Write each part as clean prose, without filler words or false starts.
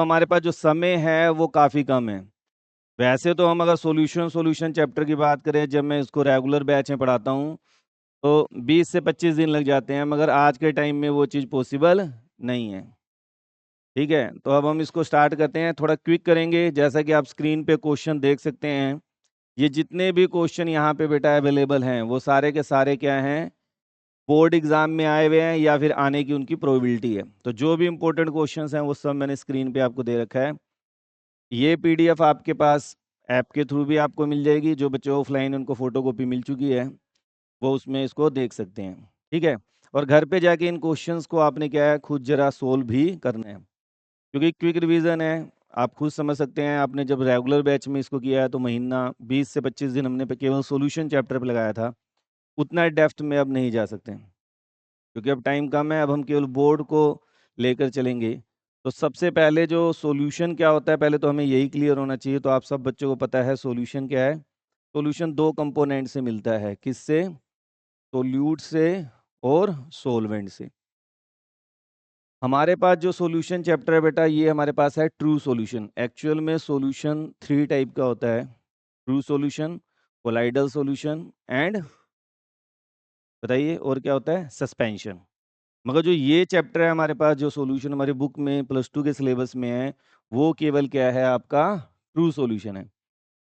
हमारे पास जो समय है वो काफ़ी कम है। वैसे तो हम अगर सॉल्यूशन चैप्टर की बात करें, जब मैं इसको रेगुलर बैच में पढ़ाता हूँ, तो 20 से 25 दिन लग जाते हैं, मगर आज के टाइम में वो चीज़ पॉसिबल नहीं है। ठीक है, तो अब हम इसको स्टार्ट करते हैं, थोड़ा क्विक करेंगे। जैसा कि आप स्क्रीन पे क्वेश्चन देख सकते हैं, ये जितने भी क्वेश्चन यहाँ पे बेटा अवेलेबल हैं, वो सारे के सारे क्या हैं, बोर्ड एग्जाम में आए हुए हैं या फिर आने की उनकी प्रोबेबिलिटी है। तो जो भी इंपॉर्टेंट क्वेश्चंस हैं वो सब मैंने स्क्रीन पे आपको दे रखा है। ये पीडीएफ आपके पास ऐप के थ्रू भी आपको मिल जाएगी। जो बच्चे ऑफलाइन उनको फोटोकॉपी मिल चुकी है, वो उसमें इसको देख सकते हैं। ठीक है, और घर पे जाके इन क्वेश्चंस को आपने क्या है, खुद जरा सोल्व भी करना है, क्योंकि क्विक रिवीजन है। आप खुद समझ सकते हैं, आपने जब रेगुलर बैच में इसको किया है तो महीना 20 से 25 दिन हमने पे केवल सॉल्यूशन चैप्टर पे लगाया था। उतना डेप्थ में अब नहीं जा सकते, क्योंकि अब टाइम कम है। अब हम केवल बोर्ड को लेकर चलेंगे। तो सबसे पहले जो सॉल्यूशन क्या होता है, पहले तो हमें यही क्लियर होना चाहिए। तो आप सब बच्चों को पता है सॉल्यूशन क्या है। सॉल्यूशन दो कंपोनेंट से मिलता है, किससे, सोल्यूट से और सोलवेंट से। हमारे पास जो सॉल्यूशन चैप्टर है बेटा, ये हमारे पास है ट्रू सॉल्यूशन। एक्चुअल में सॉल्यूशन 3 टाइप का होता है, true solution, colloidal solution and, बताइए और क्या होता है, सस्पेंशन। मगर जो ये चैप्टर है हमारे पास, जो सॉल्यूशन हमारी बुक में +2 के सिलेबस में है, वो केवल क्या है, आपका ट्रू सॉल्यूशन है।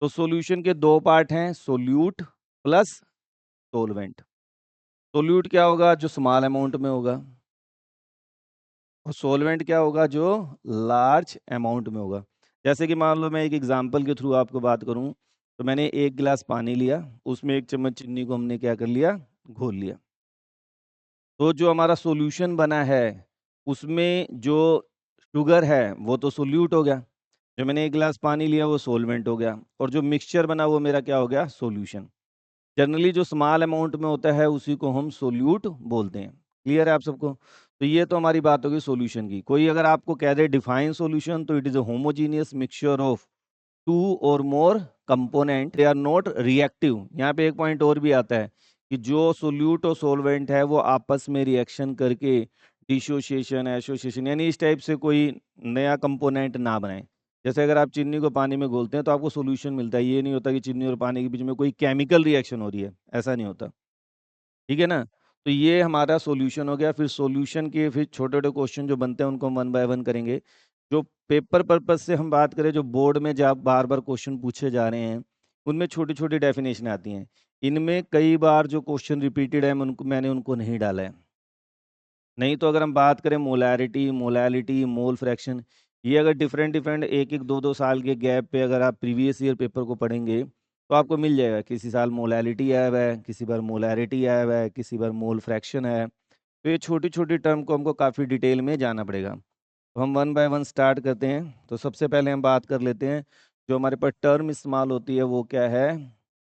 तो सॉल्यूशन के दो पार्ट हैं, सोल्यूट प्लस सोलवेंट। सोल्यूट क्या होगा, जो स्मॉल अमाउंट में होगा, और सोलवेंट क्या होगा, जो लार्ज अमाउंट में होगा। जैसे कि मान लो मैं एक एग्जांपल के थ्रू आपको बात करूं, तो मैंने 1 गिलास पानी लिया, उसमें 1 चम्मच चीनी को हमने क्या कर लिया, घोल लिया। तो जो हमारा सॉल्यूशन बना है, उसमें जो शुगर है वो तो सोल्यूट हो गया, जो मैंने 1 गिलास पानी लिया वो सोलवेंट हो गया, और जो मिक्सचर बना वो मेरा क्या हो गया, सॉल्यूशन। जनरली जो स्मॉल अमाउंट में होता है उसी को हम सोल्यूट बोलते हैं। क्लियर है आप सबको। तो ये तो हमारी बात होगी सॉल्यूशन की। कोई अगर आपको कह दे डिफाइन सॉल्यूशन, तो it is a homogeneous mixture of 2 or more component, they are not reactive. यहाँ पे एक पॉइंट और भी आता है कि जो सोल्यूट और सोलवेंट है वो आपस में रिएक्शन करके डिसोसिएशन, एसोसिएशन, यानी इस टाइप से कोई नया कंपोनेंट ना बनाए। जैसे अगर आप चीनी को पानी में घोलते हैं तो आपको सॉल्यूशन मिलता है, ये नहीं होता कि चीनी और पानी के बीच में कोई केमिकल रिएक्शन हो रही है, ऐसा नहीं होता। ठीक है ना। तो ये हमारा सॉल्यूशन हो गया। फिर सॉल्यूशन के फिर छोटे छोटे क्वेश्चन जो बनते हैं उनको हम 1 बाय 1 करेंगे। जो पेपर पर्पज से हम बात करें, जो बोर्ड में जब बार बार क्वेश्चन पूछे जा रहे हैं, उनमें छोटी छोटी डेफिनेशन आती हैं। इनमें कई बार जो क्वेश्चन रिपीटेड है मैंने उनको नहीं डाला है। नहीं तो अगर हम बात करें मोलैरिटी, मोलैलिटी, मोल फ्रैक्शन, ये अगर डिफरेंट डिफरेंट एक एक दो दो साल के गैप पे अगर आप प्रीवियस ईयर पेपर को पढ़ेंगे, तो आपको मिल जाएगा। किसी साल मोलैलिटी आया हुआ है, किसी बार मोलैरिटी आया हुआ है, किसी बार मोल फ्रैक्शन है। तो ये छोटी छोटी टर्म को हमको काफ़ी डिटेल में जाना पड़ेगा। तो हम 1 बाय 1 स्टार्ट करते हैं। तो सबसे पहले हम बात कर लेते हैं, जो हमारे पास टर्म इस्तेमाल होती है वो क्या है,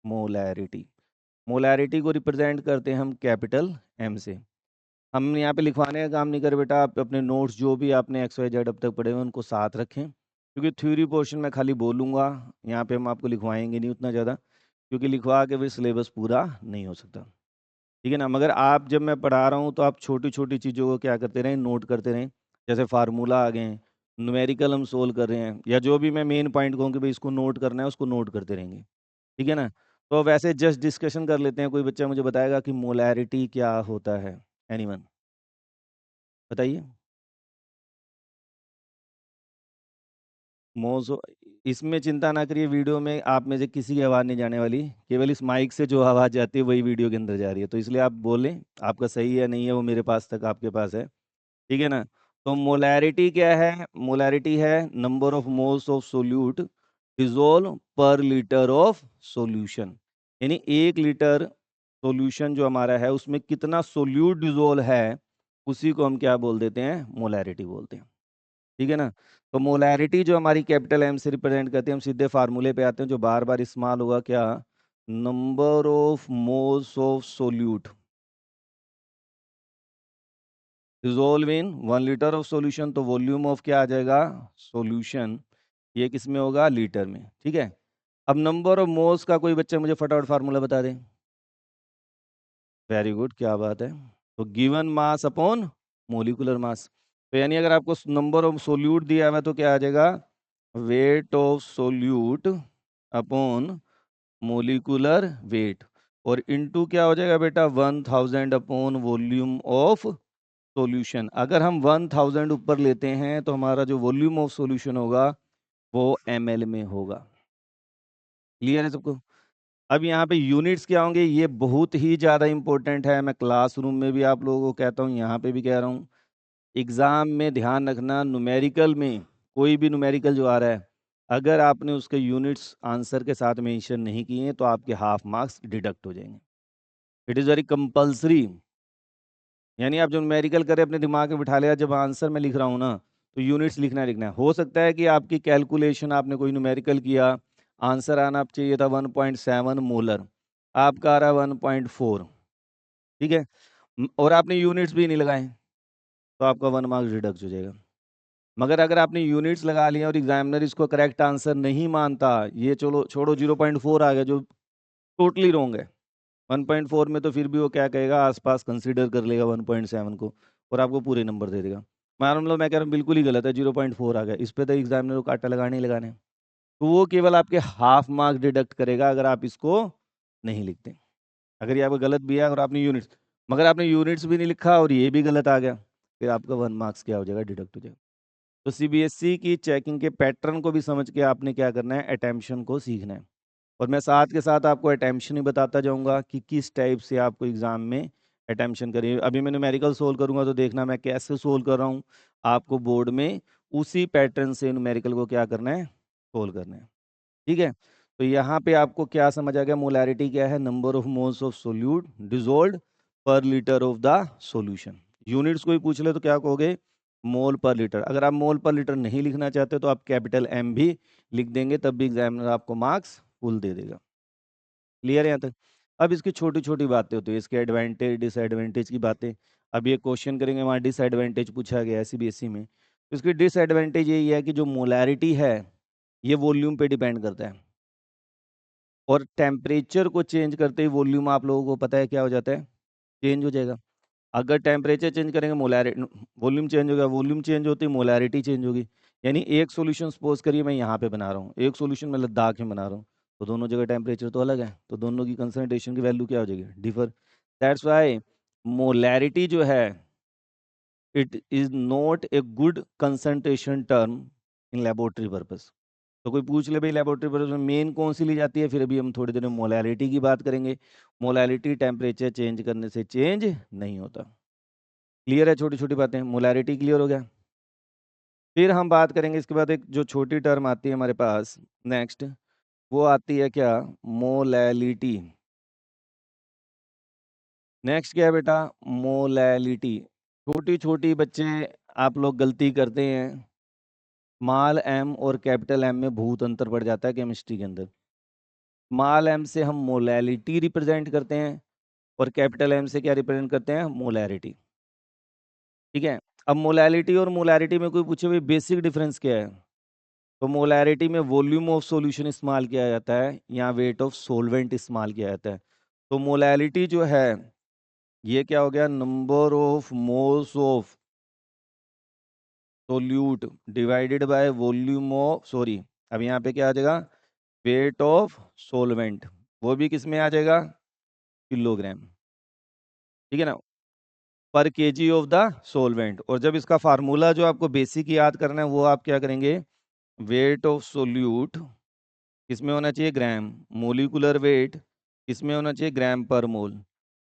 मोलैरिटी। मोलैरिटी को रिप्रेजेंट करते हैं हम कैपिटल M से। हम यहाँ पे लिखवाने का काम नहीं कर बेटा, आप अपने नोट्स जो भी आपने XYZ अब तक पढ़े हुए उनको साथ रखें, क्योंकि थ्योरी पोर्शन में खाली बोलूँगा, यहाँ पे हम आपको लिखवाएंगे नहीं उतना ज़्यादा, क्योंकि लिखवा के फिर सिलेबस पूरा नहीं हो सकता। ठीक है ना। मगर आप, जब मैं पढ़ा रहा हूँ तो आप छोटी छोटी चीज़ों को क्या करते रहें, नोट करते रहें। जैसे फार्मूला आ गए, न्यूमेरिकल हम सोल्व कर रहे हैं, या जो भी मैं मेन पॉइंट कहूँ कि भाई इसको नोट करना है, उसको नोट करते रहेंगे। ठीक है ना। तो वैसे जस्ट डिस्कशन कर लेते हैं। कोई बच्चा मुझे बताएगा कि मोलैरिटी क्या होता है, एनीवन बताइए। मोज़ो, इसमें चिंता ना करिए, वीडियो में आप में से किसी की आवाज़ नहीं जाने वाली, केवल इस माइक से जो आवाज़ जाती है वही वीडियो के अंदर जा रही है। तो इसलिए आप बोलें, आपका सही है नहीं है वो मेरे पास तक आपके पास है। ठीक है ना। तो मोलैरिटी क्या है, मोलैरिटी है number of moles of solute dissolve पर लीटर ऑफ सॉल्यूशन। यानी 1 लीटर सॉल्यूशन जो हमारा है उसमें कितना सोल्यूट डिजोल्व है, उसी को हम क्या बोल देते हैं, मोलैरिटी बोलते हैं। ठीक है ना। तो मोलैरिटी जो हमारी कैपिटल M से रिप्रेजेंट करते हैं, हम सीधे फार्मूले पे आते हैं जो बार बार इस्तेमाल होगा, क्या, number of moles of solute dissolve in 1 litre of solution. तो वॉल्यूम ऑफ क्या आ जाएगा, सॉल्यूशन, ये किस में होगा, लीटर में। ठीक है। अब नंबर ऑफ मोल्स का कोई बच्चा मुझे फटाफट फार्मूला बता दे। वेरी गुड, क्या बात है। तो given mass upon molecular mass. तो यानी अगर आपको नंबर ऑफ सोल्यूट दिया हुआ है तो क्या आ जाएगा, weight of solute upon molecular wait, और इनटू क्या हो जाएगा बेटा 1000 अपॉन वॉल्यूम ऑफ सॉल्यूशन। अगर हम 1000 ऊपर लेते हैं तो हमारा जो वॉल्यूम ऑफ सॉल्यूशन होगा वो ml में होगा। क्लियर है सबको? अब यहाँ पे यूनिट्स क्या होंगे, ये बहुत ही ज़्यादा इंपॉर्टेंट है। मैं क्लासरूम में भी आप लोगों को कहता हूँ, यहाँ पे भी कह रहा हूँ। एग्ज़ाम में ध्यान रखना, न्यूमेरिकल में कोई भी न्यूमेरिकल जो आ रहा है, अगर आपने उसके यूनिट्स आंसर के साथ मेंशन नहीं किए हैं तो आपके हाफ मार्क्स डिडक्ट हो जाएंगे। It is very compulsory. यानी आप जो न्यूमेरिकल करें अपने दिमाग में बिठा लिया, जब आंसर मैं लिख रहा हूँ ना तो यूनिट्स लिखना है। हो सकता है कि आपकी कैलकुलेशन, आपने कोई न्यूमेरिकल किया, आंसर आना चाहिए था 1.7 मोलर, आपका आ रहा है 1.4, ठीक है, और आपने यूनिट्स भी नहीं लगाए तो आपका 1 मार्क्स डिडक्ट हो जाएगा। मगर अगर आपने यूनिट्स लगा लिया और एग्जामिनर इसको करेक्ट आंसर नहीं मानता, ये चलो छोड़ो 0.4 आ गया जो टोटली रॉन्ग है, 1.4 में तो फिर भी वो क्या कहेगा, आसपास कंसीडर कर लेगा 1.7 को और आपको पूरे नंबर दे देगा। मान लो मैं कह रहा हूँ बिल्कुल ही गलत है, 0.4 आ गया, इस पे तो एग्जामिनर को काटा लगाने ही लगाने हैं। तो वो केवल आपके हाफ मार्क्स डिडक्ट करेगा अगर आप इसको नहीं लिखते। अगर ये आपका गलत भी है और आपने यूनिट्स, मगर आपने यूनिट्स भी नहीं लिखा और ये भी गलत आ गया, फिर आपका 1 मार्क्स क्या हो जाएगा, डिडक्ट हो जाएगा। तो सीबीएसई की चेकिंग के पैटर्न को भी समझ के आपने क्या करना है, अटेम्पशन को सीखना है। और मैं साथ के साथ आपको अटेम्पशन ही बताता जाऊंगा कि किस टाइप से आपको एग्जाम में अटेम्पशन करिए। अभी मैं न्यूमेरिकल सोल्व करूंगा तो देखना मैं कैसे सोल्व कर रहा हूँ, आपको बोर्ड में उसी पैटर्न से न्यूमेरिकल को क्या करना है, सोल्व करना है। ठीक है, तो यहाँ पे आपको क्या समझ आ गया, मोलैरिटी क्या है, number of moles of solute dissolved per litre of the solution. Units कोई पूछ ले तो क्या कहोगे, मोल पर लीटर। अगर आप मोल पर लीटर नहीं लिखना चाहते तो आप कैपिटल एम भी लिख देंगे, तब भी एग्जामिनर आपको मार्क्स फुल दे देगा। क्लियर है यहाँ तक? अब इसकी छोटी छोटी बातें होती है, इसके एडवांटेज डिसएडवांटेज की बातें। अब ये क्वेश्चन करेंगे, वहाँ डिसएडवांटेज पूछा गया है सीबीएसई में, तो इसकी डिसएडवांटेज यही है कि जो मोलैरिटी है ये वॉल्यूम पे डिपेंड करता है, और टेम्परेचर को चेंज करते ही वॉल्यूम आप लोगों को पता है क्या हो जाता है, चेंज हो जाएगा। अगर टेम्परेचर चेंज करेंगे मोलैरिटी, वॉल्यूम चेंज होगा, वॉल्यूम चेंज होती है मोलैरिटी चेंज होगी। यानी एक सॉल्यूशन सपोज करिए मैं यहाँ पे बना रहा हूँ, एक सॉल्यूशन मैं लद्दाख में बना रहा हूँ, तो दोनों जगह टेम्परेचर तो अलग है, तो दोनों की कंसंट्रेशन की वैल्यू क्या हो जाएगी, डिफर। दैट्स वाई मोलैरिटी जो है, it is not a good concentration term in laboratory purpose. तो कोई पूछ ले भाई लेबोरेटरी पर्पस में मेन कौन सी ली जाती है, फिर अभी हम थोड़ी देर में मोलैरिटी की बात करेंगे। मोलैरिटी टेम्परेचर चेंज करने से चेंज नहीं होता। क्लियर है, छोटी छोटी बातें, मोलैरिटी क्लियर हो गया। फिर हम बात करेंगे इसके बाद, एक जो छोटी टर्म आती है हमारे पास नेक्स्ट, वो आती है क्या, मोलैलिटी। नेक्स्ट क्या है बेटा, मोलैलिटी। छोटी छोटी बच्चे आप लोग गलती करते हैं, स्मॉल एम और कैपिटल एम में बहुत अंतर पड़ जाता है केमिस्ट्री के अंदर। स्मॉल एम से हम मोलैलिटी रिप्रेजेंट करते हैं और कैपिटल एम से क्या रिप्रेजेंट करते हैं, मोलैरिटी। ठीक है, अब मोलैलिटी और मोलैरिटी में कोई पूछे भाई बेसिक डिफरेंस क्या है, तो मोलैरिटी में वॉल्यूम ऑफ सॉल्यूशन इस्तेमाल किया जाता है, यहाँ वेट ऑफ सॉल्वेंट इस्तेमाल किया जाता है। तो मोलैलिटी जो है ये क्या हो गया, number of moles of solute divided by volume of, sorry अब यहाँ पे क्या आ जाएगा, वेट ऑफ सॉल्वेंट, वो भी किस में आ जाएगा, किलोग्राम। ठीक है ना, पर केजी ऑफ द सॉल्वेंट। और जब इसका फार्मूला जो आपको बेसिक याद करना है वो आप क्या करेंगे, वेट ऑफ सोल्यूट किसमें होना चाहिए, ग्राम, मोलिकुलर वेट किसमें होना चाहिए, ग्राम पर मोल,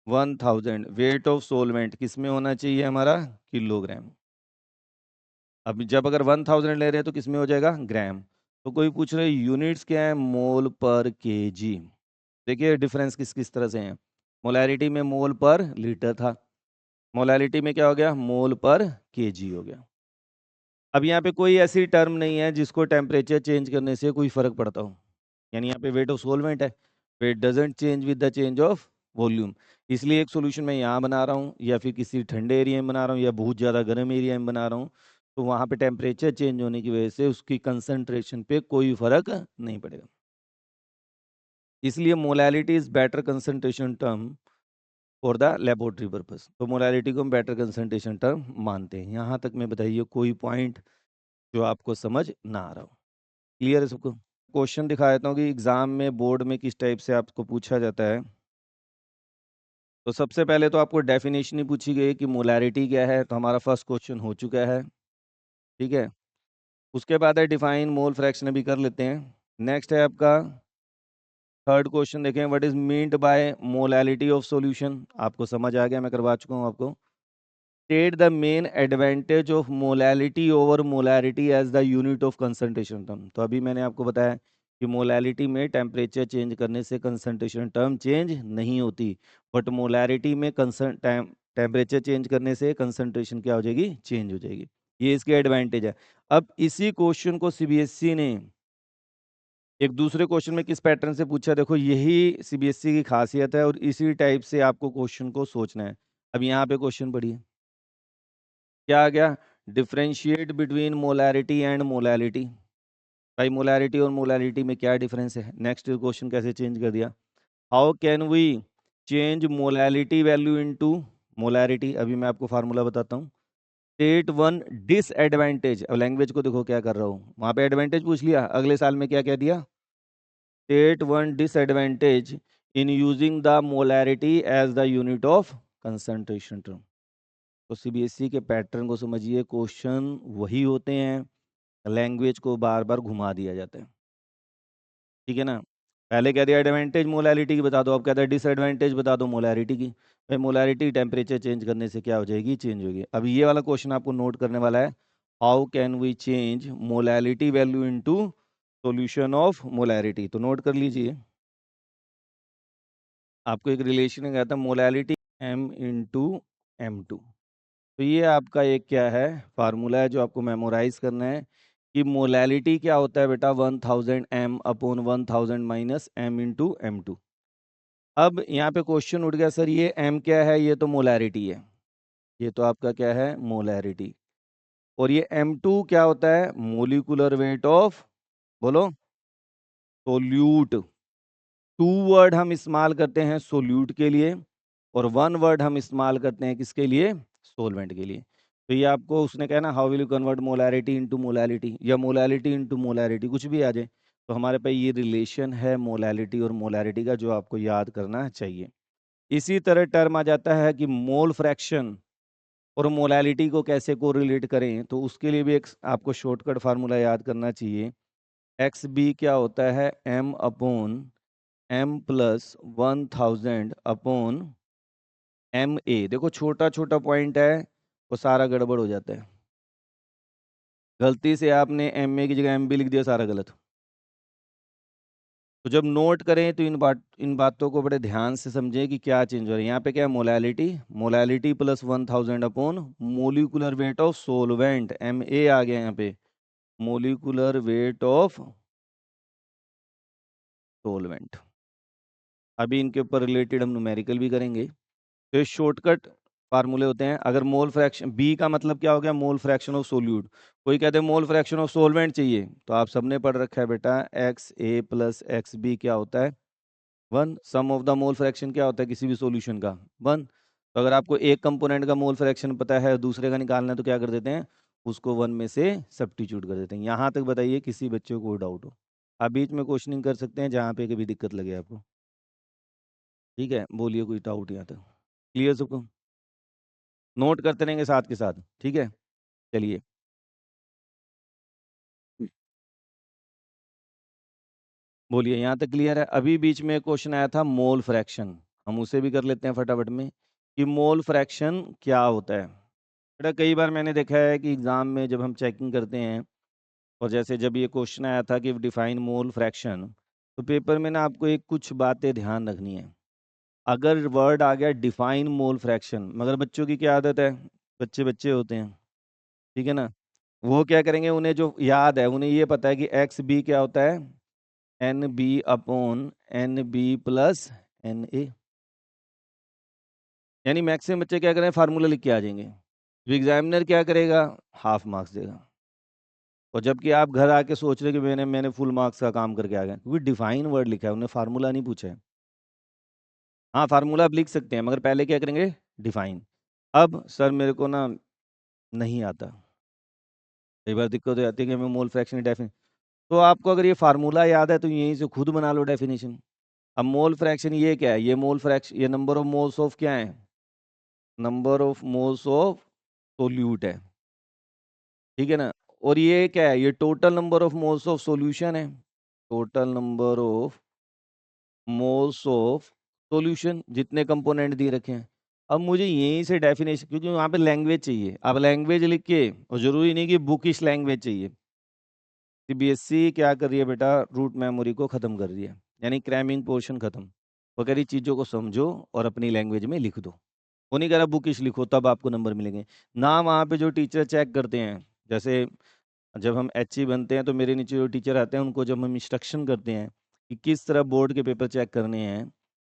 1000 वेट ऑफ सोलवेंट किसमें होना चाहिए हमारा, किलोग्राम। अब जब अगर 1000 ले रहे हैं तो किसमें हो जाएगा, ग्राम। तो कोई पूछ रहे यूनिट्स क्या है, मोल पर केजी। देखिए डिफरेंस किस किस तरह से है, मोलैरिटी में मोल पर लीटर था, मोलैलिटी में क्या हो गया, मोल पर केजी हो गया। अब यहाँ पे कोई ऐसी टर्म नहीं है जिसको टेम्परेचर चेंज करने से कोई फर्क पड़ता हो। यानी यहाँ पे वेट ऑफ सॉल्वेंट है, weight doesn't change with the change of volume. इसलिए एक सॉल्यूशन मैं यहाँ बना रहा हूँ या फिर किसी ठंडे एरिया में बना रहा हूँ या बहुत ज़्यादा गर्म एरिया में बना रहा हूँ, तो वहाँ पे टेम्परेचर चेंज होने की वजह से उसकी कंसंट्रेशन पे कोई फर्क नहीं पड़ेगा। इसलिए molality is better concentration term for the laboratory purpose. तो मोलारिटी को हम बेटर कंसंट्रेशन टर्म मानते हैं। यहाँ तक में बताइए कोई पॉइंट जो आपको समझ ना आ रहा हो। क्लियर है सबको? क्वेश्चन दिखा देता हूँ कि एग्जाम में बोर्ड में किस टाइप से आपको पूछा जाता है। तो सबसे पहले तो आपको डेफिनेशन ही पूछी गई कि मोलारिटी क्या है, तो हमारा फर्स्ट क्वेश्चन हो चुका है। ठीक है, उसके बाद है डिफाइन मोल फ्रैक्शन, अभी कर लेते हैं। नेक्स्ट है आपका थर्ड क्वेश्चन, देखें what is meant by molality of solution. आपको समझ आ गया, मैं करवा चुका हूँ आपको। State the main advantage of molality over molarity as the unit of concentration term. तो अभी मैंने आपको बताया कि मोलालिटी में टेम्परेचर चेंज करने से कंसंट्रेशन टर्म चेंज नहीं होती, बट मोलारिटी में टेम्परेचर चेंज करने से कंसंट्रेशन क्या हो जाएगी, चेंज हो जाएगी। ये इसके एडवांटेज है। अब इसी क्वेश्चन को सीबीएसई ने एक दूसरे क्वेश्चन में किस पैटर्न से पूछा, देखो यही सीबीएसई की खासियत है और इसी टाइप से आपको क्वेश्चन को सोचना है। अब यहाँ पे क्वेश्चन पढ़िए, क्या आ गया, differentiate between molarity and molality. भाई मोलैरिटी और मोलैलिटी में क्या डिफरेंस है। नेक्स्ट क्वेश्चन कैसे चेंज कर दिया, how can we change molality value into molarity. अभी मैं आपको फार्मूला बताता हूँ। स्टेट वन डिसएडवांटेज, अब लैंग्वेज को देखो क्या कर रहा हूँ, वहां पे एडवांटेज पूछ लिया, अगले साल में क्या कह दिया, state one disadvantage in using the molarity as the unit of concentration term. तो सीबीएसई के पैटर्न को समझिए, क्वेश्चन वही होते हैं, लैंग्वेज को बार बार घुमा दिया जाता है। ठीक है ना, पहले कह दिया एडवांटेज मोलैरिटी की बता दो, अब कहता है डिसएडवांटेज बता दो मोलैरिटी की। भाई मोलैरिटी टेम्परेचर चेंज करने से क्या हो जाएगी, चेंज होगी। अब ये वाला क्वेश्चन आपको नोट करने वाला है, how can we change molality value into solution of molarity. तो नोट कर लीजिए, आपको एक रिलेशन कहता है मोलैलिटी m इंटू M2। तो ये आपका एक क्या है, फार्मूला है जो आपको मेमोराइज करना है कि मोलैलिटी क्या होता है बेटा, 1000 m upon 1000 minus m into M2। अब यहाँ पे क्वेश्चन उठ गया, सर ये m क्या है, ये तो मोलैरिटी है, ये तो आपका क्या है, मोलैरिटी। और ये M2 क्या होता है, मोलिकुलर वेट ऑफ, बोलो, सोल्यूट। टू वर्ड हम इस्तेमाल करते हैं सोल्यूट के लिए और वन वर्ड हम इस्तेमाल करते हैं किसके लिए, सोलवेंट के लिए। तो ये आपको उसने कहा ना, how will you convert molarity into molality या मोलैलिटी इनटू मोलैरिटी, कुछ भी आ जाए। तो हमारे पास ये रिलेशन है मोलैलिटी और मोलैरिटी का, जो आपको याद करना चाहिए। इसी तरह टर्म आ जाता है कि मोल फ्रैक्शन और मोलैलिटी को कैसे को रिलेट करें, तो उसके लिए भी एक आपको शॉर्टकट फार्मूला याद करना चाहिए। एक्स बी क्या होता है, m upon m plus 1000 upon M A. देखो छोटा छोटा पॉइंट है, वो सारा गड़बड़ हो जाता है। गलती से आपने एम ए की जगह एम बी लिख दिया, सारा गलत। तो जब नोट करें तो इन बातों को बड़े ध्यान से समझें कि क्या चेंज हो रहा है। यहाँ पे क्या है, molality, molality plus 1000 upon molecular weight of solvent, M A आ गया यहाँ पे, मोलिकुलर वेट ऑफ सोलवेंट। अभी इनके ऊपर रिलेटेड हम न्यूमेरिकल भी करेंगे। तो ये शॉर्टकट फार्मूले होते हैं। अगर मोल फ्रैक्शन, बी का मतलब क्या हो गया, मोल फ्रैक्शन ऑफ सोल्यूट। कोई कहते हैं मोल फ्रैक्शन ऑफ सोलवेंट चाहिए, तो आप सबने पढ़ रखा है बेटा, एक्स ए प्लस एक्स बी क्या होता है, 1। सम ऑफ द मोल फ्रैक्शन क्या होता है किसी भी सॉल्यूशन का, 1। तो अगर आपको एक कंपोनेंट का मोल फ्रैक्शन पता है, दूसरे का निकालना है, तो क्या कर देते हैं, उसको 1 में से सब्स्टिट्यूट कर देते हैं। यहाँ तक बताइए किसी बच्चे को कोई डाउट हो, आप बीच में क्वेश्चनिंग कर सकते हैं जहाँ पे कभी दिक्कत लगे आपको। ठीक है, बोलिए कोई डाउट यहाँ तक, क्लियर सबको, नोट करते रहेंगे साथ के साथ, ठीक है। चलिए, बोलिए यहाँ तक क्लियर है। अभी बीच में क्वेश्चन आया था मोल फ्रैक्शन, हम उसे भी कर लेते हैं फटाफट में कि मोल फ्रैक्शन क्या होता है। बेटा कई बार मैंने देखा है कि एग्जाम में जब हम चेकिंग करते हैं, और जैसे जब ये क्वेश्चन आया था कि डिफाइन मोल फ्रैक्शन, तो पेपर में ना आपको एक कुछ बातें ध्यान रखनी है। अगर वर्ड आ गया डिफाइन मोल फ्रैक्शन, मगर बच्चों की क्या आदत है, बच्चे बच्चे होते हैं, ठीक है ना, वो क्या करेंगे, उन्हें जो याद है, उन्हें ये पता है कि एक्स बी क्या होता है, N B upon N B plus N A. यानी मैक्सिमम बच्चे क्या करें, फार्मूला लिख के आ जाएंगे। तो एग्जामिनर क्या करेगा, हाफ मार्क्स देगा। और जबकि आप घर आके सोच रहे कि मैंने मैंने फुल मार्क्स का काम करके आ गया, क्योंकि डिफाइन वर्ड लिखा है, उन्हें फार्मूला नहीं पूछा है। हाँ, फार्मूला आप लिख सकते हैं, मगर पहले क्या करेंगे, डिफाइन। अब सर मेरे को ना नहीं आता, कई बार दिक्कत हो जाती है कि हमें मोल फ्रैक्शन डेफिनेशन, तो आपको अगर ये फार्मूला याद है तो यहीं से खुद बना लो डेफिनेशन। अब मोल फ्रैक्शन ये क्या है, ये मोल फ्रैक्शन, ये नंबर ऑफ मोल्स ऑफ क्या है, number of moles of solute है, ठीक है ना। और ये क्या है, ये total number of moles of solution है, total number of moles of solution, जितने कंपोनेंट दिए रखे हैं। अब मुझे यहीं से डेफिनेशन, क्योंकि वहाँ पे लैंग्वेज चाहिए, अब लैंग्वेज लिख के, और जरूरी नहीं कि बुकिश लैंग्वेज चाहिए। सीबीएसई क्या कर रही है बेटा, रूट मेमोरी को ख़त्म कर रही है, यानी क्रैमिंग पोर्शन ख़त्म। वो कह रही चीज़ों को समझो और अपनी लैंग्वेज में लिख दो, वो नहीं कह रहा बुकिश लिखो तब आपको नंबर मिलेंगे ना। वहाँ पे जो टीचर चेक करते हैं, जैसे जब हम एचई बनते हैं तो मेरे नीचे जो टीचर आते हैं उनको जब हम इंस्ट्रक्शन करते हैं कि किस तरह बोर्ड के पेपर चेक करने हैं,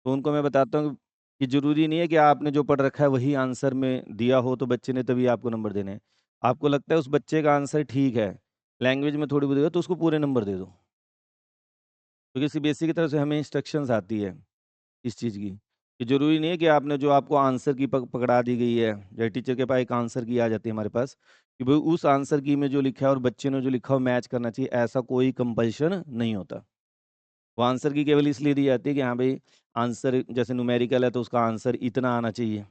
तो उनको मैं बताता हूँ कि ज़रूरी नहीं है कि आपने जो पढ़ रखा है वही आंसर में दिया हो तो बच्चे ने तभी आपको नंबर देने हैं। आपको लगता है उस बच्चे का आंसर ठीक है, लैंग्वेज में थोड़ी बहुत देगा तो उसको पूरे नंबर दे दो, क्योंकि सीबीएसई की तरफ से हमें इंस्ट्रक्शंस आती है इस चीज़ की, कि ज़रूरी नहीं है कि आपने जो आपको आंसर की पकड़ा दी गई है, या टीचर के पास एक आंसर की आ जाती है हमारे पास, कि भाई उस आंसर की में जो लिखा है और बच्चे ने जो लिखा हो मैच करना चाहिए, ऐसा कोई कंपल्शन नहीं होता। वो आंसर की केवल इसलिए दी जाती है कि हाँ भाई आंसर जैसे न्यूमेरिकल है तो उसका आंसर इतना आना चाहिए।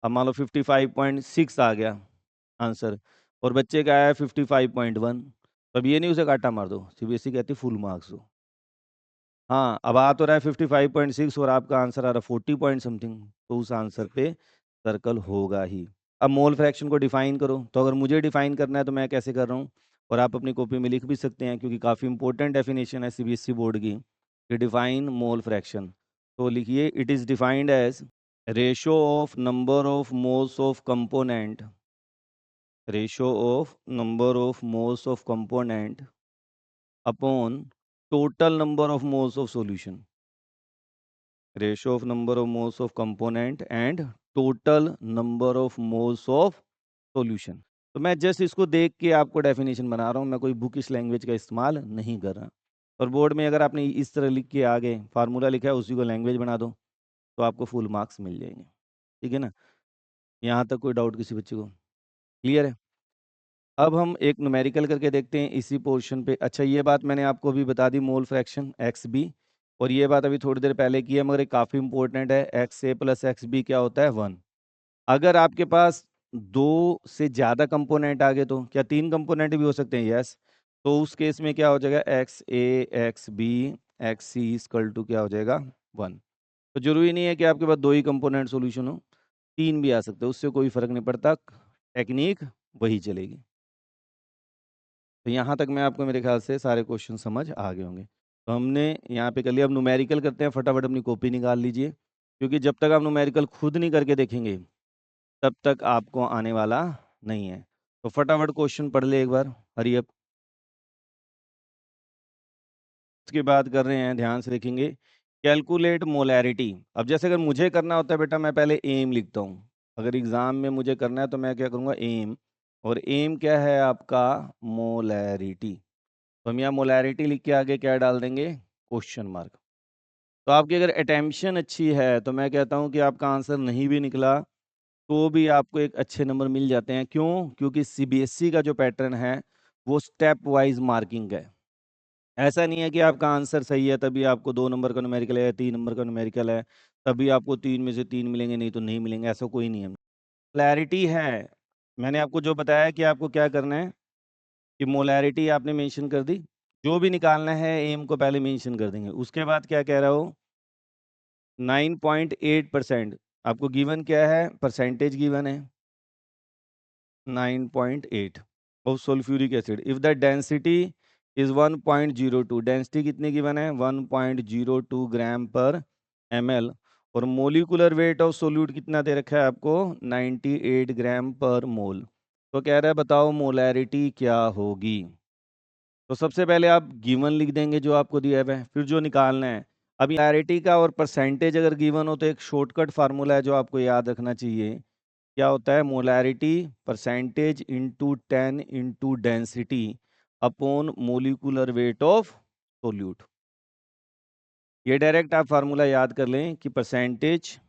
अब मान लो 55.6 आ गया आंसर, और बच्चे का आया 55.1, तो अब ये नहीं उसे काटा मार दो, सीबीएसई कहती फुल मार्क्स दो। हाँ, अब आ तो रहा है 55.6 और आपका आंसर आ रहा है 40 पॉइंट समथिंग, तो उस आंसर पे सर्कल होगा ही। अब मोल फ्रैक्शन को डिफाइन करो, तो अगर मुझे डिफाइन करना है तो मैं कैसे कर रहा हूँ, और आप अपनी कॉपी में लिख भी सकते हैं क्योंकि काफ़ी इंपॉर्टेंट डेफिनेशन है सीबीएसई बोर्ड की, कि डिफाइन मोल फ्रैक्शन। तो लिखिए, it is defined as ratio of number of moles of component, ratio of number of moles of component upon total number of moles of solution, ratio of number of moles of component and total number of moles of solution. तो मैं just इसको देख के आपको definition बना रहा हूँ, मैं कोई बुकिश लैंग्वेज का इस्तेमाल नहीं कर रहा। और बोर्ड में अगर आपने इस तरह लिख के आगे फार्मूला लिखा है उसी को लैंग्वेज बना दो तो आपको फुल मार्क्स मिल जाएंगे, ठीक है ना। यहाँ तक कोई डाउट किसी बच्चे को, क्लियर है। अब हम एक न्यूमेरिकल करके देखते हैं इसी पोर्शन पे। अच्छा, ये बात मैंने आपको अभी बता दी, मोल फ्रैक्शन एक्स बी, और ये बात अभी थोड़ी देर पहले की है मगर ये काफ़ी इंपॉर्टेंट है, एक्स ए प्लस एक्स बी क्या होता है, 1। अगर आपके पास 2 से ज़्यादा कंपोनेंट आ गए तो क्या 3 कंपोनेंट भी हो सकते हैं, यस। तो उस केस में क्या हो जाएगा, x A x B x C equal to क्या हो जाएगा, 1। तो जरूरी नहीं है कि आपके पास 2 ही कंपोनेंट सॉल्यूशन हो, 3 भी आ सकते हैं, उससे कोई फर्क नहीं पड़ता, टेक्निक वही चलेगी। तो यहाँ तक मैं आपको मेरे ख्याल से सारे क्वेश्चन समझ आ गए होंगे। तो हमने यहाँ पे कर लिया, अब न्यूमेरिकल करते हैं, फटाफट अपनी कॉपी निकाल लीजिए, क्योंकि जब तक आप न्यूमेरिकल खुद नहीं करके देखेंगे तब तक आपको आने वाला नहीं है। तो फटाफट क्वेश्चन पढ़ ले एक बार, हरी अप। उसके बाद कर रहे हैं, ध्यान से देखेंगे, कैलकुलेट मोलैरिटी। अब जैसे अगर मुझे करना होता है बेटा, मैं पहले एम लिखता हूँ, अगर एग्जाम में मुझे करना है तो मैं क्या करूँगा, एम, और एम क्या है आपका, मोलैरिटी। तो हम यहाँ मोलैरिटी लिख के आगे क्या डाल देंगे, क्वेश्चन मार्क। तो आपकी अगर अटेंशन अच्छी है तो मैं कहता हूँ कि आपका आंसर नहीं भी निकला तो भी आपको एक अच्छे नंबर मिल जाते हैं। क्यों? क्योंकि सीबीएसई का जो पैटर्न है वो स्टेप वाइज मार्किंग है। ऐसा नहीं है कि आपका आंसर सही है तभी आपको 2 नंबर का न्यूमेरिकल है, 3 नंबर का न्यूमेरिकल है तभी आपको 3 में से 3 मिलेंगे, नहीं तो नहीं मिलेंगे, ऐसा कोई नहीं है। क्लैरिटी है, मैंने आपको जो बताया कि आपको क्या करना है, कि मोलैरिटी आपने मेंशन कर दी, जो भी निकालना है एम को पहले मेंशन कर देंगे। उसके बाद क्या कह रहा हो, 9.8% आपको गिवन क्या है, परसेंटेज गिवन है 9.8 of sulphuric acid if the density is 1.02, density कितनी गिवन है, 1.02 ग्राम पर ml, और मोलिकुलर वेट ऑफ सोल्यूट कितना दे रखा है आपको, 98 ग्राम पर मोल। तो कह रहा है बताओ मोलैरिटी क्या होगी। तो सबसे पहले आप गिवन लिख देंगे जो आपको दिया है, फिर जो निकालना है। अब मोलैरिटी का और परसेंटेज अगर गिवन हो तो एक शॉर्टकट फार्मूला है जो आपको याद रखना चाहिए, क्या होता है, molarity percentage into 10 into density upon molecular weight of solute. ये डायरेक्ट आप फार्मूला याद कर लें कि परसेंटेज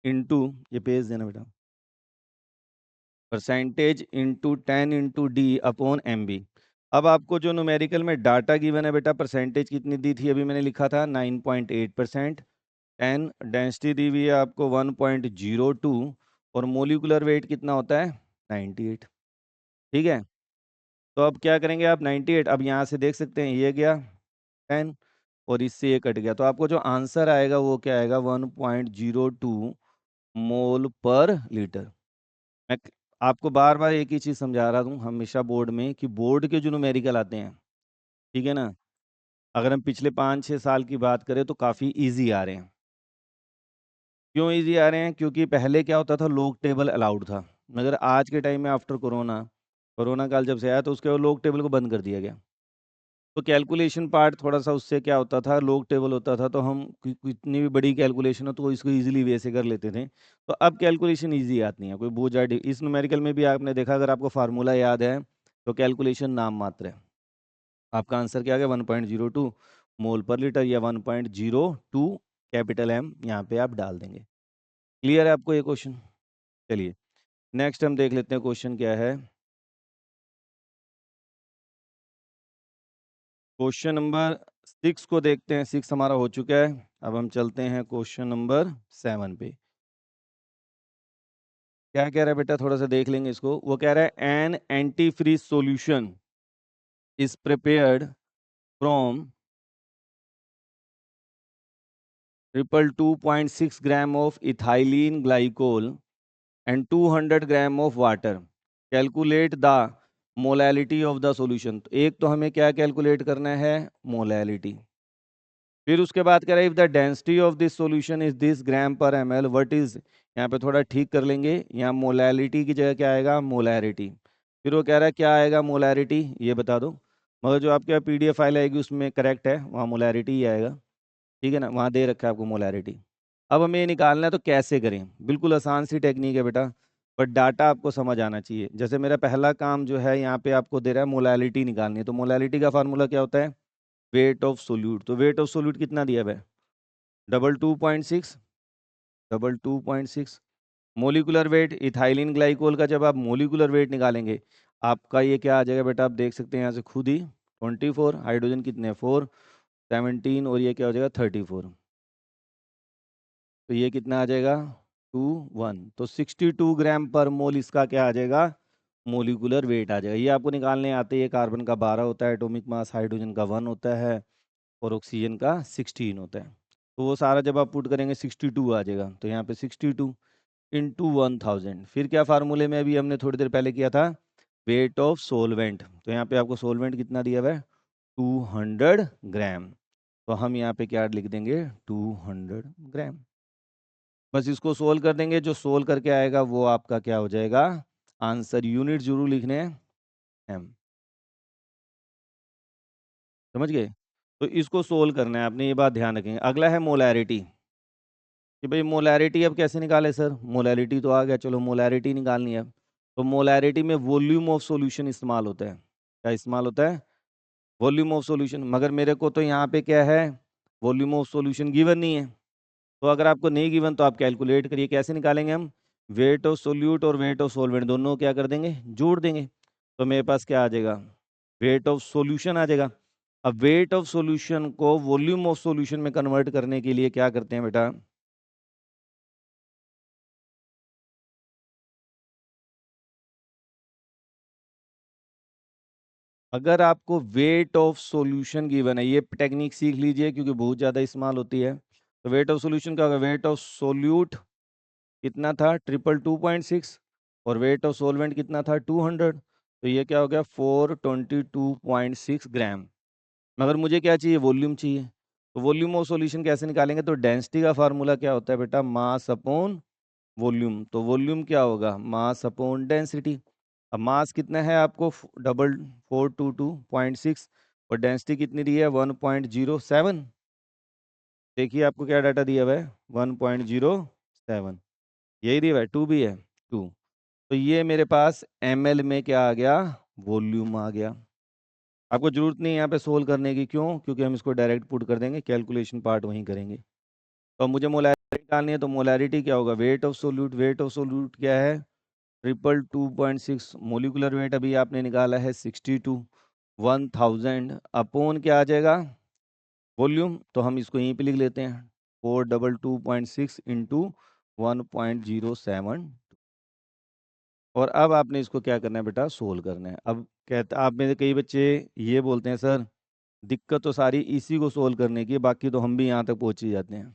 इंटू, ये पेज देना बेटा, percentage into 10 into d upon M B. अब आपको जो न्यूमेरिकल में डाटा गिवन है बेटा, परसेंटेज कितनी दी थी अभी मैंने लिखा था 9.8%, 10 डेंसिटी दी हुई है आपको 1.02 और मोलिकुलर वेट कितना होता है 98। ठीक है, तो अब क्या करेंगे आप 98, अब यहाँ से देख सकते हैं ये गया 10 और इससे ये कट गया, तो आपको जो आंसर आएगा वो क्या आएगा 1.02 मोल पर लीटर। मैं आपको बार बार एक ही चीज़ समझा रहा हूँ हमेशा बोर्ड में कि बोर्ड के जो न्यूमेरिकल आते हैं, ठीक है ना, अगर हम पिछले 5-6 साल की बात करें तो काफ़ी इजी आ रहे हैं। क्यों इजी आ रहे हैं? क्योंकि पहले क्या होता था, लोग टेबल अलाउड था, मगर आज के टाइम में आफ्टर कोरोना, कोरोना काल जब से आया तो उसके बाद लोग टेबल को बंद कर दिया गया। तो कैलकुलेशन पार्ट थोड़ा सा उससे क्या होता था, लोग टेबल होता था तो हम कितनी भी बड़ी कैलकुलेशन हो तो इसको इजीली वैसे कर लेते थे। तो अब कैलकुलेशन इजी आती है, कोई बोझ इस न्यूमेरिकल में भी आपने देखा, अगर आपको फार्मूला याद है तो कैलकुलेशन नाम मात्र है। आपका आंसर क्या आ गया 1.02 मोल पर लीटर या 1.02 कैपिटल एम यहाँ पे आप डाल देंगे। क्लियर है आपको ये क्वेश्चन? चलिए नेक्स्ट हम देख लेते हैं क्वेश्चन क्या है। क्वेश्चन नंबर 6 को देखते हैं, 6 हमारा हो चुका है। अब हम चलते हैं क्वेश्चन नंबर 7 पे। क्या कह रहा है बेटा, थोड़ा सा देख लेंगे इसको। वो कह रहा है an anti freeze solution is prepared from 222.6 gram of ethylene glycol and 200 gram of water. Calculate the molality of the solution. तो एक तो हमें क्या कैलकुलेट करना है, मोलैलिटी। फिर उसके बाद कह रहा है if the density of this solution is this gram per m L what is, यहाँ पे थोड़ा ठीक कर लेंगे, यहाँ मोलैलिटी की जगह क्या आएगा, मोलैरिटी। फिर वो कह रहा है क्या आएगा मोलैरिटी ये बता दो, मगर जो आपके पीडीएफ फाइल आएगी उसमें करेक्ट है, वहाँ मोलैरिटी ही आएगा। ठीक है ना, वहाँ दे रखा है आपको मोलैरिटी। अब हमें ये निकालना है तो कैसे करें, बिल्कुल आसान सी टेक्निक है बेटा, बट डाटा आपको समझ आना चाहिए। जैसे मेरा पहला काम जो है यहाँ पे आपको दे रहा है मोलैलिटी निकालनी है, तो मोलैलिटी का फार्मूला क्या होता है, वेट ऑफ सोल्यूट। तो वेट ऑफ सोल्यूट कितना दिया है, 222.6, 222.6। मोलिकुलर वेट इथाइलिन ग्लाइकोल का जब आप मोलिकुलर वेट निकालेंगे आपका ये क्या आ जाएगा बेटा, आप देख सकते हैं यहाँ से खुद ही 24, हाइड्रोजन कितने हैं 4, 17 और ये क्या हो जाएगा 34, तो ये कितना आ जाएगा 21, तो 62 ग्राम पर मोल इसका क्या आ जाएगा, मोलिकुलर वेट आ जाएगा। ये आपको निकालने आते ही, कार्बन का 12 होता है एटॉमिक मास, हाइड्रोजन का 1 होता है और ऑक्सीजन का 16 होता है। तो वो सारा जब आप पुट करेंगे 62 आ जाएगा, तो यहाँ पे 62 इंटू 1000। फिर क्या फार्मूले में अभी हमने थोड़ी देर पहले किया था, वेट ऑफ सोलवेंट। तो यहाँ पे आपको सोलवेंट कितना दिया हुआ है 200 ग्राम, तो हम यहाँ पे क्या लिख देंगे 200 ग्राम। बस इसको सोल्व कर देंगे, जो सोल्व करके आएगा वो आपका क्या हो जाएगा आंसर। यूनिट जरूर लिखने हैं एम, समझ गए? तो इसको सोल्व करना है आपने, ये बात ध्यान रखेंगे। अगला है मोलैरिटी, कि भाई मोलैरिटी अब कैसे निकाले सर, मोलैरिटी तो आ गया, चलो मोलैरिटी निकालनी है। तो मोलैरिटी में वॉल्यूम ऑफ सॉल्यूशन इस्तेमाल होता है। क्या इस्तेमाल होता है, वॉल्यूम ऑफ सॉल्यूशन। मगर मेरे को तो यहाँ पे क्या है, वॉल्यूम ऑफ सॉल्यूशन गिवन नहीं है। तो अगर आपको नहीं गिवन तो आप कैलकुलेट करिए, कैसे निकालेंगे हम, वेट ऑफ सोल्यूट और वेट ऑफ सोलवेंट दोनों क्या कर देंगे, जोड़ देंगे। तो मेरे पास क्या आ जाएगा, वेट ऑफ सॉल्यूशन आ जाएगा। अब वेट ऑफ सॉल्यूशन को वॉल्यूम ऑफ सॉल्यूशन में कन्वर्ट करने के लिए क्या करते हैं बेटा, अगर आपको वेट ऑफ सॉल्यूशन गिवन है, ये टेक्निक सीख लीजिए क्योंकि बहुत ज़्यादा इस्तेमाल होती है। तो वेट ऑफ सॉल्यूशन क्या होगा, वेट ऑफ सोल्यूट कितना था 222.6 और वेट ऑफ सोलवेंट कितना था 200, तो ये क्या हो गया 422.6 ग्राम। मगर मुझे क्या चाहिए, वॉल्यूम चाहिए। तो वॉल्यूम ऑफ सॉल्यूशन कैसे निकालेंगे, तो डेंसिटी का फार्मूला क्या होता है बेटा, मास अपॉन वॉल्यूम। तो वॉल्यूम क्या होगा, मास अपॉन डेंसिटी। अब मास कितना है आपको, 422.6 और डेंसिटी कितनी दी है 1.07। देखिए आपको क्या डाटा दिया हुआ है 1.07, यही दिया हुआ है, 2 भी है 2। तो ये मेरे पास ml में क्या आ गया, वॉल्यूम आ गया। आपको ज़रूरत नहीं है यहाँ पे सोल्व करने की, क्यों? क्योंकि हम इसको डायरेक्ट पुट कर देंगे, कैलकुलेशन पार्ट वहीं करेंगे। तो अब मुझे मोलैरिटी निकालनी है, तो मोलैरिटी क्या होगा? वेट ऑफ सोल्यूट क्या है? 222.6। मोलिकुलर वेट अभी आपने निकाला है 62। 1000 अपॉन क्या आ जाएगा? वॉल्यूम। तो हम इसको यहीं पे लिख लेते हैं, 422.6 इंटू 1.07। और अब आपने इसको क्या करना है बेटा? सोल्व करना है। अब कहते आप में से कई बच्चे ये बोलते हैं, सर दिक्कत तो सारी इसी को सोल्व करने की है, बाकी तो हम भी यहाँ तक पहुँच ही जाते हैं,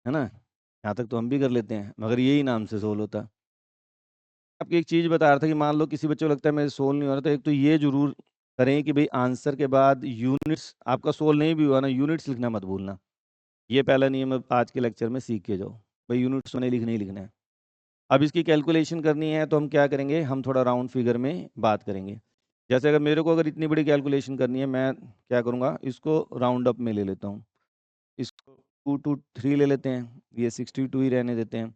है ना? यहाँ तक तो हम भी कर लेते हैं, मगर यही नाम से सोल्व होता। आपको एक चीज़ बता रहा था कि मान लो किसी बच्चे को लगता है मेरे सोल्व नहीं हो रहा, तो एक तो ये ज़रूर करें कि भाई आंसर के बाद यूनिट्स, आपका सोल्व नहीं भी हुआ ना, यूनिट्स लिखना मत भूलना। ये पहला नियम अब आज के लेक्चर में सीख के जाओ, भाई यूनिट्स तो नहीं लिखना ही लिखना है। अब इसकी कैलकुलेशन करनी है तो हम क्या करेंगे? हम थोड़ा राउंड फिगर में बात करेंगे। जैसे अगर मेरे को अगर इतनी बड़ी कैलकुलेशन करनी है, मैं क्या करूँगा? इसको राउंड अप में ले लेता हूँ। इसको 223 ले लेते हैं, ये 62 ही रहने देते हैं।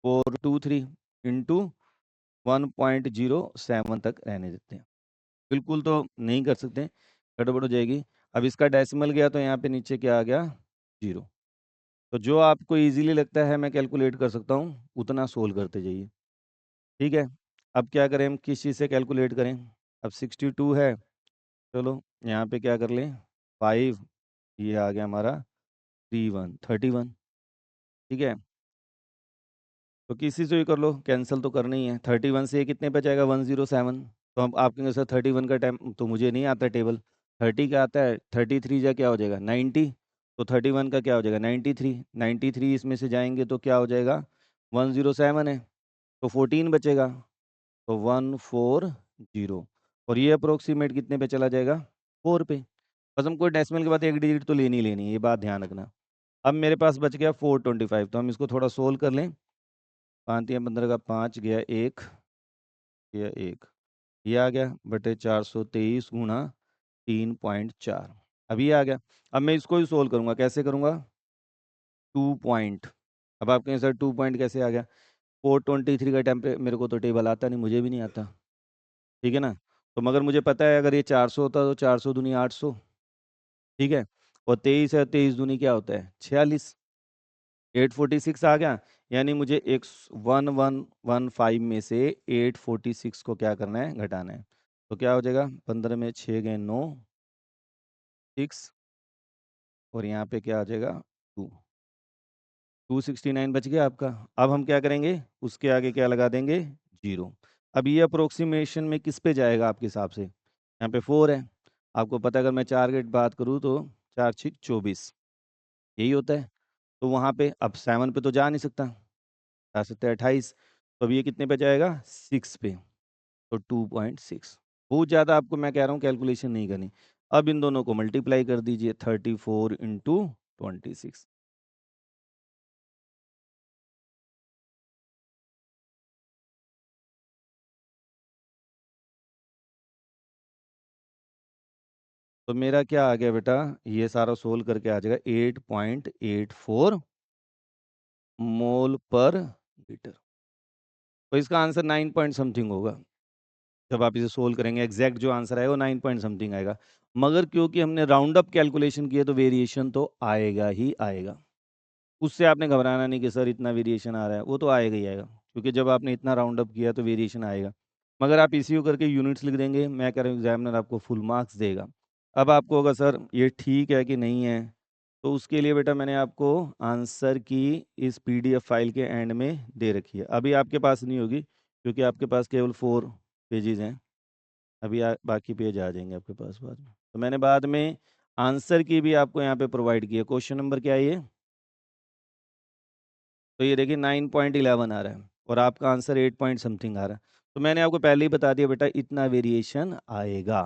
1423 इंटू 1.07 तक रहने देते हैं। बिल्कुल तो नहीं कर सकते, गड़बड़ हो जाएगी। अब इसका डेसिमल गया तो यहाँ पे नीचे क्या आ गया? 0। तो जो आपको ईज़िली लगता है मैं कैलकुलेट कर सकता हूँ, उतना सोल्व करते जाइए, ठीक है? अब क्या करें, हम किस चीज़ से कैलकुलेट करें? अब 62 है, चलो यहाँ पे क्या कर लें? 5, ये आ गया हमारा 31, ठीक है? तो किसी से भी कर लो, कैंसिल तो करना ही है। 31 से ये कितने पे जाएगा? 107। तो हम आप कहेंगे सर 31 का टाइम तो मुझे नहीं आता टेबल। 30 का आता है, 33 जा क्या हो जाएगा? 90। तो 31 का क्या हो जाएगा? 93। 93 इसमें से जाएंगे तो क्या हो जाएगा? 107 है, तो 14 बचेगा, तो 140। और ये अप्रोक्सीमेट कितने पे चला जाएगा? 4 पे। बस हमको डेसिमल के बाद एक डिजिट तो लेनी ही लेनी है, ये बात ध्यान रखना। अब मेरे पास बच गया 425, तो हम इसको थोड़ा सोल्व कर लें। 5 या 15 का 5 गया 1, गया 1, ये आ गया बटे 423 गुणा 3.4। अब ये आ गया। अब मैं इसको ही सोल्व करूंगा, कैसे करूंगा? 2 पॉइंट। अब आप कहें सर 2 पॉइंट कैसे आ गया? 423 का टेम्परे मेरे को तो टेबल आता नहीं, मुझे भी नहीं आता, ठीक है ना? तो मगर मुझे पता है अगर ये 400 होता तो 400 दूनी 800, ठीक है? और 23 है, 23 दूनी क्या होता है? 46। 846 आ गया, यानी मुझे एक 1115 में से 846 को क्या करना है? घटाना है। तो क्या हो जाएगा? 15 में 6 गए 9, 6, और यहाँ पे क्या आ जाएगा? 2। 269 बच गया आपका। अब हम क्या करेंगे? उसके आगे क्या लगा देंगे? 0। अब ये अप्रोक्सीमेशन में किस पे जाएगा आपके हिसाब से? यहाँ पे 4 है, आपको पता है अगर मैं 4 की बात करूँ तो 4 6 24, यही होता है। तो वहाँ पे अब 7 पे तो जा नहीं सकता, 4 7 28, तो अब ये कितने पे जाएगा? 6 पे, तो 2.6। बहुत ज़्यादा आपको मैं कह रहा हूँ कैलकुलेशन नहीं करनी। अब इन दोनों को मल्टीप्लाई कर दीजिए, 34 इंटू 26। तो मेरा क्या आ गया बेटा? ये सारा सोल्व करके आ जाएगा 8.84 मोल पर लीटर। तो इसका आंसर 9 पॉइंट समथिंग होगा। जब आप इसे सोल्व करेंगे एग्जैक्ट जो आंसर आएगा वो 9 पॉइंट समथिंग आएगा। मगर क्योंकि हमने राउंड अप कैलकुलेशन किया तो वेरिएशन तो आएगा ही आएगा। उससे आपने घबराना नहीं कि सर इतना वेरिएशन आ रहा है, वो तो आएगा ही आएगा, क्योंकि जब आपने इतना राउंड अप किया तो वेरिएशन आएगा। मगर आप इसी को करके यूनिट्स लिख देंगे, मैं कह रहा हूँ एग्जामिनर आपको फुल मार्क्स देगा। अब आपको होगा सर ये ठीक है कि नहीं है, तो उसके लिए बेटा मैंने आपको आंसर की इस पीडीएफ फाइल के एंड में दे रखी है। अभी आपके पास नहीं होगी क्योंकि आपके पास केवल 4 पेजेस हैं। अभी बाकी पेज आ जाएंगे आपके पास बाद में। तो मैंने बाद में आंसर की भी आपको यहाँ पे प्रोवाइड किया। क्वेश्चन नंबर क्या है ये? तो ये देखिए 9.11 आ रहा है और आपका आंसर 8 पॉइंट समथिंग आ रहा है। तो मैंने आपको पहले ही बता दिया बेटा इतना वेरिएशन आएगा,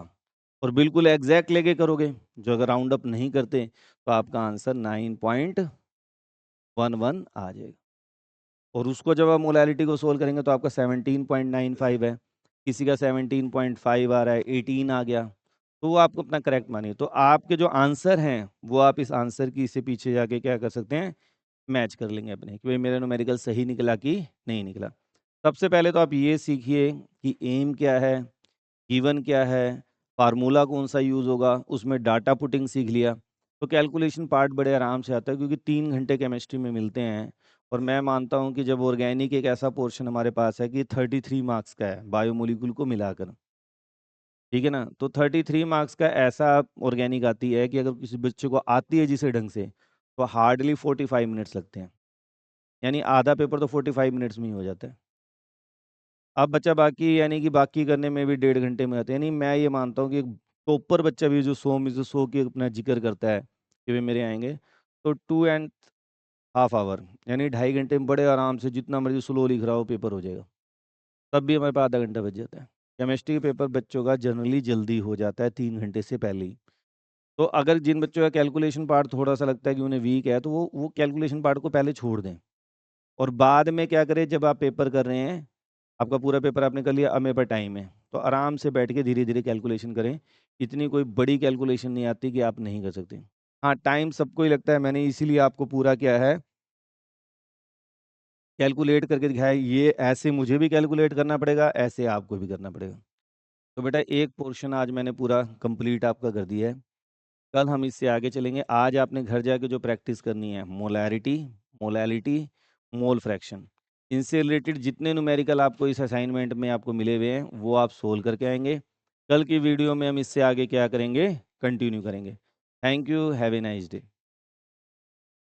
और बिल्कुल एग्जैक्ट लेके करोगे, जो अगर राउंड अप नहीं करते तो आपका आंसर 9.11 आ जाएगा। और उसको जब आप मोलैलिटी को सोल्व करेंगे तो आपका 17.95 है, किसी का 17.5 आ रहा है, 18 आ गया, तो वो आपको अपना करेक्ट मानिए। तो आपके जो आंसर हैं वो आप इस आंसर की से पीछे जाके क्या कर सकते हैं? मैच कर लेंगे अपने कि भाई मेरा न्यूमेरिकल सही निकला कि नहीं निकला। सबसे पहले तो आप ये सीखिए कि एम क्या है, गिवन क्या है, फार्मूला कौन सा यूज़ होगा, उसमें डाटा पुटिंग सीख लिया। तो कैलकुलेशन पार्ट बड़े आराम से आता है क्योंकि 3 घंटे केमिस्ट्री में मिलते हैं। और मैं मानता हूँ कि जब ऑर्गेनिक एक ऐसा पोर्शन हमारे पास है कि 33 मार्क्स का है बायोमोलिक्यूल को मिलाकर, ठीक है ना? तो 33 मार्क्स का ऐसा ऑर्गेनिक आती है कि अगर किसी बच्चे को आती है जिसे ढंग से, तो हार्डली 45 मिनट्स लगते हैं। यानी आधा पेपर तो 45 मिनट्स में ही हो जाता है। अब बचा बाकी, यानी कि बाकी करने में भी 1.5 घंटे में आते हैं। यानी मैं ये मानता हूँ कि एक टॉपर बच्चा भी जो 100 में से 100 की अपना जिक्र करता है कि वे मेरे आएंगे, तो 2.5 आवर यानी 2.5 घंटे में बड़े आराम से जितना मर्जी स्लो लिख रहा हो पेपर हो जाएगा। तब भी हमारे पास आधा घंटा बच जाता है। केमिस्ट्री के पेपर बच्चों का जनरली जल्दी हो जाता है 3 घंटे से पहले ही। तो अगर जिन बच्चों का कैलकुलेशन पार्ट थोड़ा सा लगता है कि उन्हें वीक है, तो वो कैलकुलेशन पार्ट को पहले छोड़ दें और बाद में क्या करें, जब आप पेपर कर रहे हैं, आपका पूरा पेपर आपने कर लिया, अब मेरे पास टाइम है, तो आराम से बैठ के धीरे धीरे कैलकुलेशन करें। इतनी कोई बड़ी कैलकुलेशन नहीं आती कि आप नहीं कर सकते। हाँ, टाइम सबको ही लगता है, मैंने इसीलिए आपको पूरा क्या है कैलकुलेट करके दिखाया है। ये ऐसे मुझे भी कैलकुलेट करना पड़ेगा, ऐसे आपको भी करना पड़ेगा। तो बेटा एक पोर्शन आज मैंने पूरा कंप्लीट आपका कर दिया है। कल हम इससे आगे चलेंगे। आज आपने घर जाके जो प्रैक्टिस करनी है, मोलैरिटी, मोलैलिटी, मोल फ्रैक्शन, इनसे रिलेटेड जितने न्यूमेरिकल आपको इस असाइनमेंट में आपको मिले हुए हैं वो आप सोल्व करके आएंगे। कल की वीडियो में हम इससे आगे क्या करेंगे, कंटिन्यू करेंगे। Thank you, have a nice day.